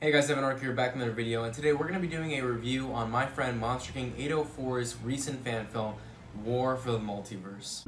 Hey guys, Evan Ark here, back in another video, and today we're going to be doing a review on my friend MonsterKing 804's recent fan film, War for the Multiverse.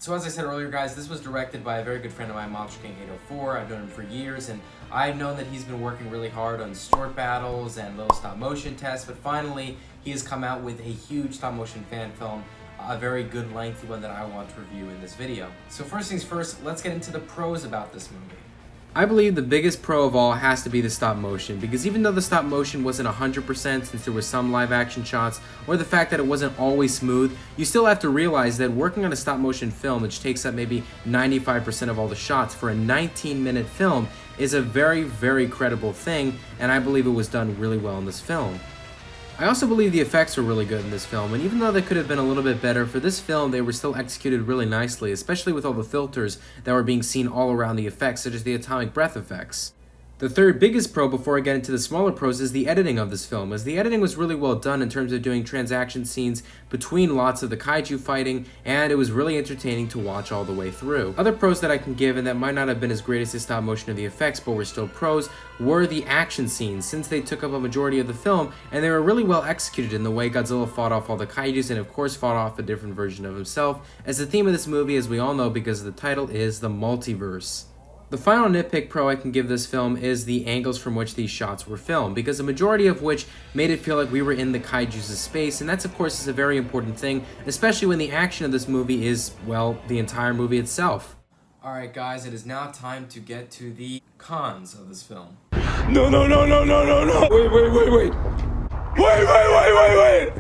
So as I said earlier, guys, this was directed by a very good friend of mine, MonsterKing 804. I've known him for years, and I've known that he's been working really hard on short battles and little stop-motion tests, but finally, he has come out with a huge stop-motion fan film, a very good lengthy one that I want to review in this video. So first things first, let's get into the pros about this movie. I believe the biggest pro of all has to be the stop motion, because even though the stop motion wasn't 100% since there was some live action shots, or the fact that it wasn't always smooth, you still have to realize that working on a stop motion film, which takes up maybe 95% of all the shots for a 19-minute film, is a very, very credible thing, and I believe it was done really well in this film. I also believe the effects were really good in this film, and even though they could have been a little bit better, for this film they were still executed really nicely, especially with all the filters that were being seen all around the effects, such as the atomic breath effects. The third biggest pro before I get into the smaller pros is the editing of this film, as the editing was really well done in terms of doing transaction scenes between lots of the kaiju fighting, and it was really entertaining to watch all the way through. Other pros that I can give, and that might not have been as great as the stop motion or the effects, but were still pros, were the action scenes, since they took up a majority of the film, and they were really well executed in the way Godzilla fought off all the kaijus and of course fought off a different version of himself, as the theme of this movie, as we all know because the title, is the Multiverse. The final nitpick pro I can give this film is the angles from which these shots were filmed, because the majority of which made it feel like we were in the kaiju's space, and that's of course is a very important thing, especially when the action of this movie is, well, the entire movie itself. Alright guys, it is now time to get to the cons of this film. No. Wait.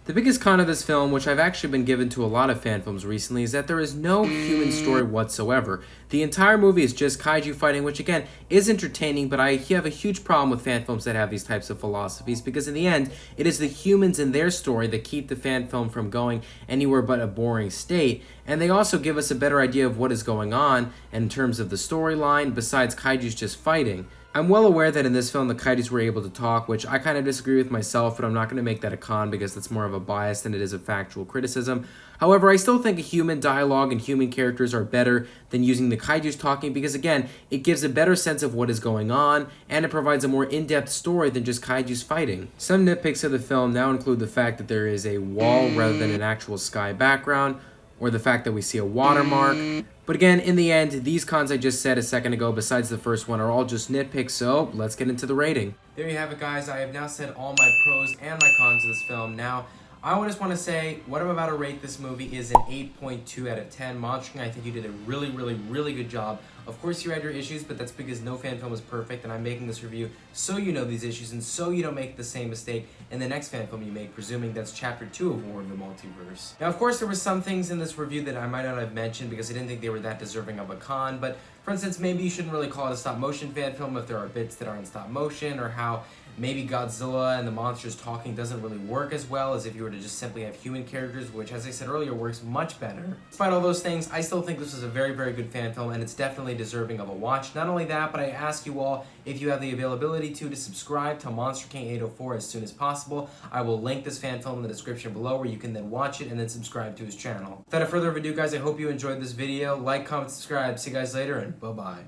The biggest con of this film, which I've actually been given to a lot of fan films recently, is that there is no human story whatsoever. The entire movie is just kaiju fighting, which again is entertaining, but I have a huge problem with fan films that have these types of philosophies, because in the end, it is the humans and their story that keep the fan film from going anywhere but a boring state, and they also give us a better idea of what is going on in terms of the storyline, besides kaiju's just fighting. I'm well aware that in this film the kaijus were able to talk, which I kind of disagree with myself, but I'm not going to make that a con because that's more of a bias than it is a factual criticism. However, I still think a human dialogue and human characters are better than using the kaijus talking, because again, it gives a better sense of what is going on, and it provides a more in-depth story than just kaijus fighting. Some nitpicks of the film now include the fact that there is a wall rather than an actual sky background, or the fact that we see a watermark. But again, in the end, these cons I just said a second ago, besides the first one, are all just nitpicks, so let's get into the rating. There you have it, guys. I have now said all my pros and my cons of this film. Now, I just want to say what I'm about to rate this movie is an 8.2 out of 10. MonsterKing, I think you did a really good job. Of course you had your issues, but that's because no fan film is perfect, and I'm making this review so you know these issues and so you don't make the same mistake in the next fan film you make, presuming that's Chapter 2 of War of the Multiverse. Now, of course, there were some things in this review that I might not have mentioned because I didn't think they were that deserving of a con, but for instance, maybe you shouldn't really call it a stop-motion fan film if there are bits that are in stop-motion, or how maybe Godzilla and the monsters talking doesn't really work as well as if you were to just simply have human characters, which, as I said earlier, works much better. Despite all those things, I still think this is a very good fan film, and it's definitely deserving of a watch. Not only that, but I ask you all, if you have the availability to subscribe to MonsterKing 804 as soon as possible. I will link this fan film in the description below, where you can then watch it and then subscribe to his channel. Without further ado, guys, I hope you enjoyed this video. Like, comment, subscribe. See you guys later, and bye-bye.